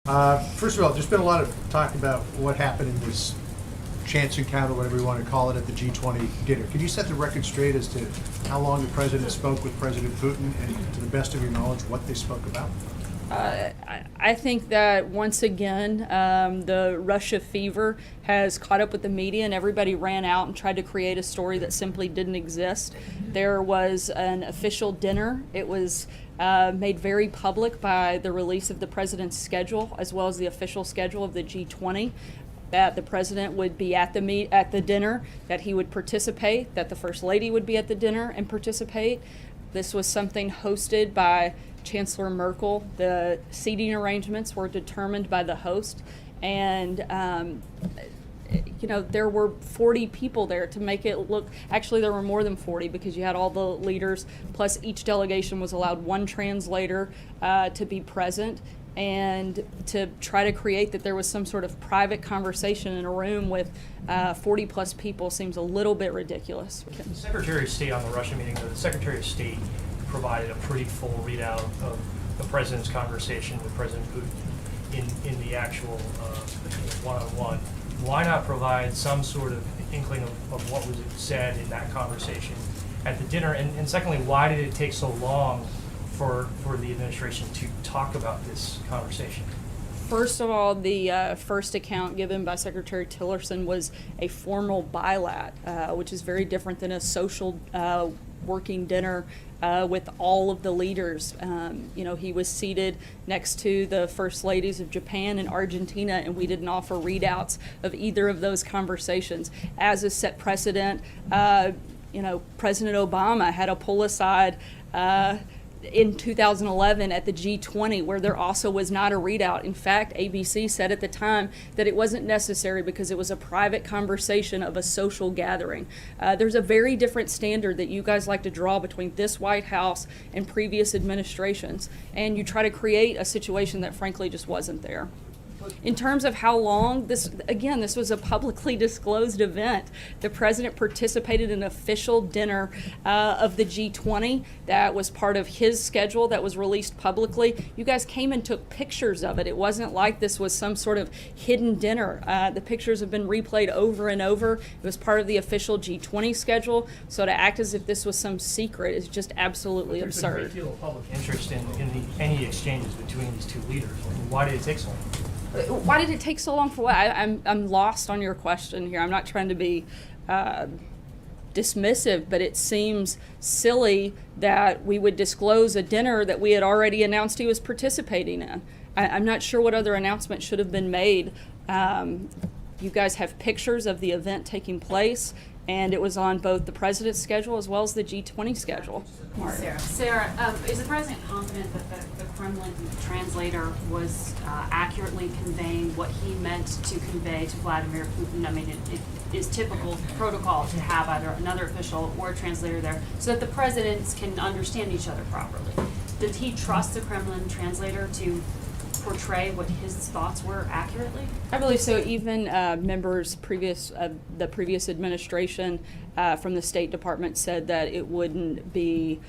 First of all, there's been a lot of talk about what happened in this chance encounter, whatever you want to call it, at the G20 dinner. Can you set the record straight as to how long the president spoke with President Putin and, to the best of your knowledge, what they spoke about? I think that once again, the Russia fever has caught up with the media, and everybody ran out and tried to create a story that simply didn't exist. There was an official dinner. It was made very public by the release of the president's schedule, as well as the official schedule of the G20. That the president would be at the dinner, that he would participate, that the first lady would be at the dinner and participate. This was something hosted by Chancellor Merkel. The seating arrangements were determined by the host, and there were 40 people there to make it look. Actually, there were more than 40 because you had all the leaders, plus each delegation was allowed one translator to be present, and to try to create that there was some sort of private conversation in a room with 40 plus people seems a little bit ridiculous. The Secretary of State on the Russia meeting, the Secretary of State provided a pretty full readout of the president's conversation with President Putin in the actual one-on-one. Why not provide some sort of inkling of what was said in that conversation at the dinner? And secondly, why did it take so long for the administration to talk about this conversation? First of all, the first account given by Secretary Tillerson was a formal bilat, which is very different than a social working dinner with all of the leaders. He was seated next to the first ladies of Japan and Argentina, and we didn't offer readouts of either of those conversations. As a set precedent, President Obama had a pull-aside in 2011 at the G20 where there also was not a readout. In fact, ABC said at the time that it wasn't necessary because it was a private conversation of a social gathering. There's a very different standard that you guys like to draw between this White House and previous administrations, and you try to create a situation that frankly just wasn't there. In terms of how long, this was a publicly disclosed event. The president participated in an official dinner of the G20 that was part of his schedule that was released publicly. You guys came and took pictures of it. It wasn't like this was some sort of hidden dinner. The pictures have been replayed over and over. It was part of the official G20 schedule. So to act as if this was some secret is just absolutely absurd. There's a great deal of public interest in any exchanges between these two leaders. Why did it take so long? Why did it take so long for what? I'm lost on your question here. I'm not trying to be dismissive, but it seems silly that we would disclose a dinner that we had already announced he was participating in. I'm not sure what other announcement should have been made. You guys have pictures of the event taking place, and it was on both the president's schedule as well as the G20 schedule. Sarah, is the president confident that the Kremlin translator was accurately conveying what he meant to convey to Vladimir Putin? I mean, it is typical protocol to have either another official or a translator there so that the presidents can understand each other properly. Did he trust the Kremlin translator to portray what his thoughts were accurately? I believe so. Even members the previous administration from the State Department said that it wouldn't be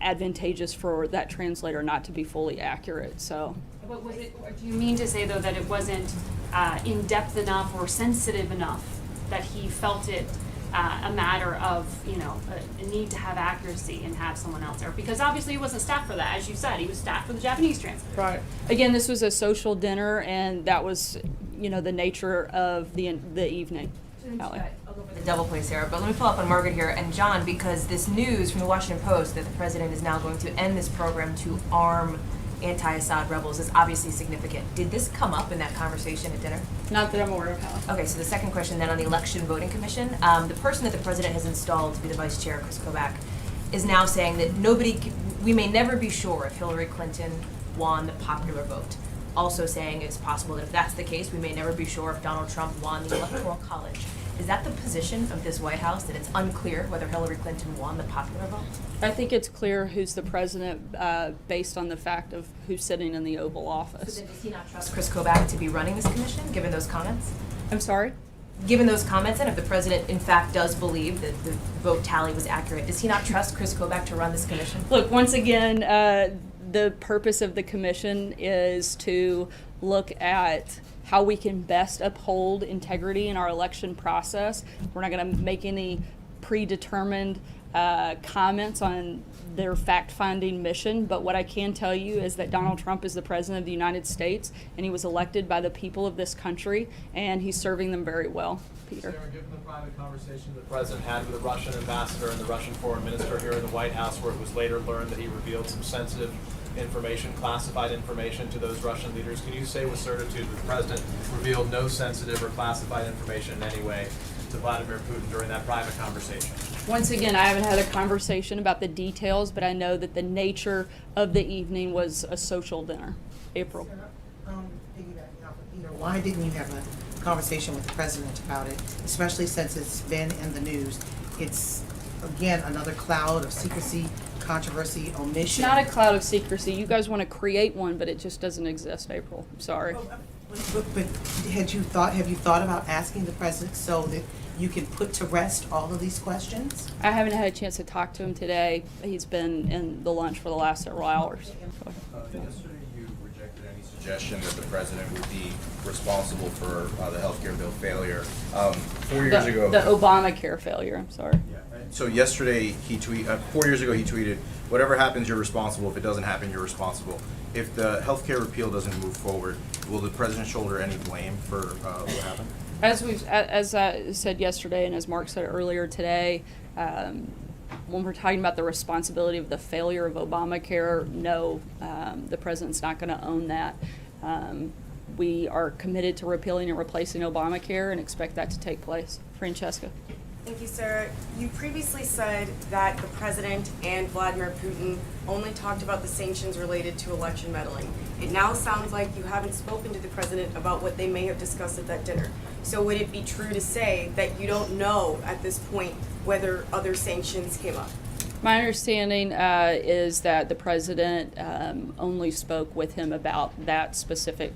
advantageous for that translator not to be fully accurate. So, but was it? Or do you mean to say though that it wasn't in depth enough or sensitive enough that he felt it a matter of a need to have accuracy and have someone else there? Because obviously he wasn't staffed for that, as you said. He was staffed for the Japanese translator. Right. Again, this was a social dinner, and that was the nature of the evening. I'll go for the double play, Sarah, but let me follow up on Margaret here and John, because this news from the Washington Post that the president is now going to end this program to arm anti-Assad rebels is obviously significant. Did this come up in that conversation at dinner? Not that I'm aware of how. Okay, so the second question then on the Election Voting Commission. The person that the president has installed to be the vice chair, Chris Kobach, is now saying that we may never be sure if Hillary Clinton won the popular vote. Also saying it's possible that if that's the case, we may never be sure if Donald Trump won the Electoral College. Is that the position of this White House, that it's unclear whether Hillary Clinton won the popular vote? I think it's clear who's the president based on the fact of who's sitting in the Oval Office. So then does he not trust Chris Kobach to be running this commission, given those comments? I'm sorry? Given those comments, and if the president in fact does believe that the vote tally was accurate, does he not trust Chris Kobach to run this commission? Look, once again, The purpose of the commission is to look at how we can best uphold integrity in our election process. We're not going to make any predetermined comments on their fact-finding mission, but what I can tell you is that Donald Trump is the President of the United States, and he was elected by the people of this country, and he's serving them very well. Peter. Sarah, given the private conversation the President had with the Russian ambassador and the Russian foreign minister here in the White House, where it was later learned that he revealed some sensitive information, classified information to those Russian leaders, can you say with certitude that the President revealed no sensitive or classified information in any way to Vladimir Putin during that private conversation? Once again, I haven't had a conversation about the details, but I know that the nature of the evening was a social dinner. April. Sarah, piggybacking off of Peter, why didn't you have a conversation with the president about it, especially since it's been in the news? It's, again, another cloud of secrecy, controversy, omission. It's not a cloud of secrecy. You guys want to create one, but it just doesn't exist, April. I'm sorry. But have you thought about asking the president so that you can put to rest all of these questions? I haven't had a chance to talk to him today. He's been in the lunch for the last several hours. Yesterday, you rejected any suggestion that the president would be responsible for the healthcare bill failure. 4 years ago, The Obamacare failure, I'm sorry. so yesterday 4 years ago he tweeted, "Whatever happens, you're responsible. If it doesn't happen, you're responsible." If the healthcare repeal doesn't move forward, will the president shoulder any blame for what happened? As I said yesterday, and as Mark said earlier today, when we're talking about the responsibility of the failure of Obamacare, no, the president's not going to own that. We are committed to repealing and replacing Obamacare and expect that to take place. Francesca. Thank you, Sarah. You previously said that the president and Vladimir Putin only talked about the sanctions related to election meddling. It now sounds like you haven't spoken to the president about what they may have discussed at that dinner. So would it be true to say that you don't know at this point whether other sanctions came up? My understanding is that the president only spoke with him about that specific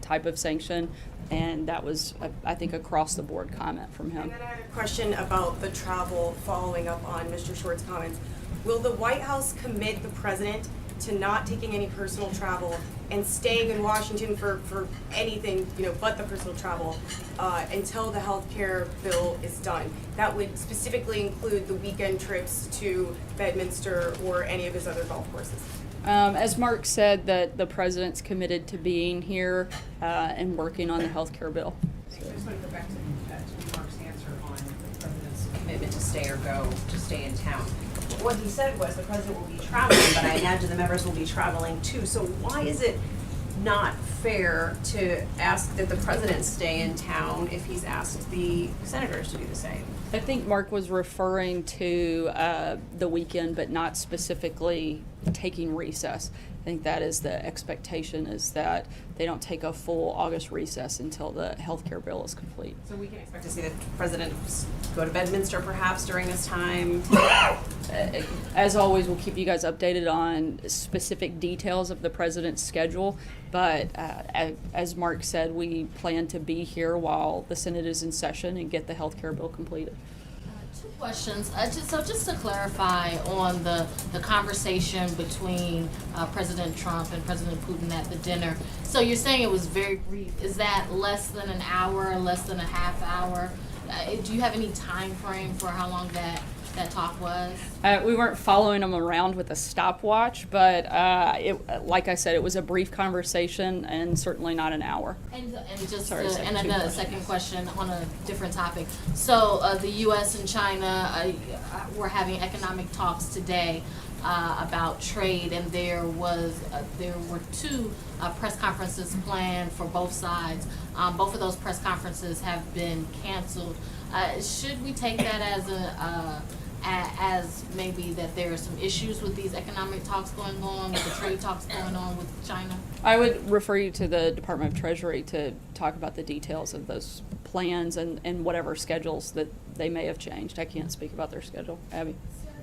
type of sanction, and that was, I think, across the board comment from him. And then I had a question about the travel, following up on Mr. Short's comments. Will the White House commit the president to not taking any personal travel and staying in Washington for anything, but the personal travel until the health care bill is done? That would specifically include the weekend trips to Bedminster or any of his other golf courses. As Mark said, that the president's committed to being here and working on the health care bill. I just want to go back to Mark's answer on the president's commitment to stay or go, to stay in town. What he said was the president will be traveling, but I imagine the members will be traveling too. So why is it not fair to ask that the president stay in town if he's asked the senators to do the same? I think Mark was referring to the weekend, but not specifically taking recess. I think that is the expectation, is that they don't take a full August recess until the health care bill is complete. So we can expect to see the president go to Bedminster perhaps during this time? As always, we'll keep you guys updated on specific details of the president's schedule, but as Mark said, we plan to be here while the Senate is in session and get the health care bill completed. Two questions. Just to clarify on the conversation between President Trump and President Putin at the dinner. So you're saying it was very brief. Is that less than an hour, less than a half hour? Do you have any time frame for how long that talk was? We weren't following them around with a stopwatch, but like I said, it was a brief conversation and certainly not an hour. And just Sorry, and two another questions. second question on a different topic. So the U.S. and China were having economic talks today about trade, and there were two press conferences planned for both sides. Both of those press conferences have been canceled. Should we take that as maybe that there are some issues with these economic talks going on, with the trade talks going on with China? I would refer you to the Department of Treasury to talk about the details of those plans and whatever schedules that they may have changed. I can't speak about their schedule. Abby?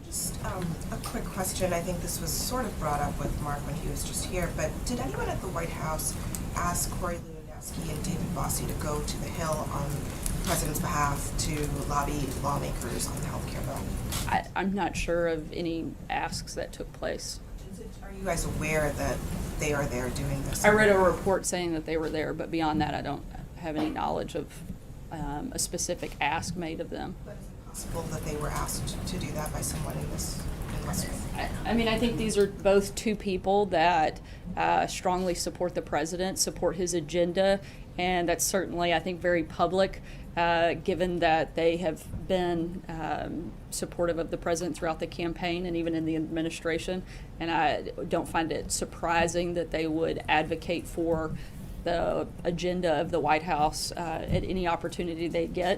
Just a quick question. I think this was sort of brought up with Mark when he was just here, but did anyone at the White House ask Corey Lewandowski and David Bossie to go to the Hill on the president's behalf to lobby lawmakers on the health care bill? I'm not sure of any asks that took place. Are you guys aware that they are there doing this? I read a report saying that they were there, but beyond that, I don't have any knowledge of a specific ask made of them. But is it possible that they were asked to do that by someone in this industry? I mean, I think these are both two people that strongly support the president, support his agenda, and that's certainly, I think, very public, given that they have been supportive of the president throughout the campaign and even in the administration. And I don't find it surprising that they would advocate for the agenda of the White House at any opportunity they get.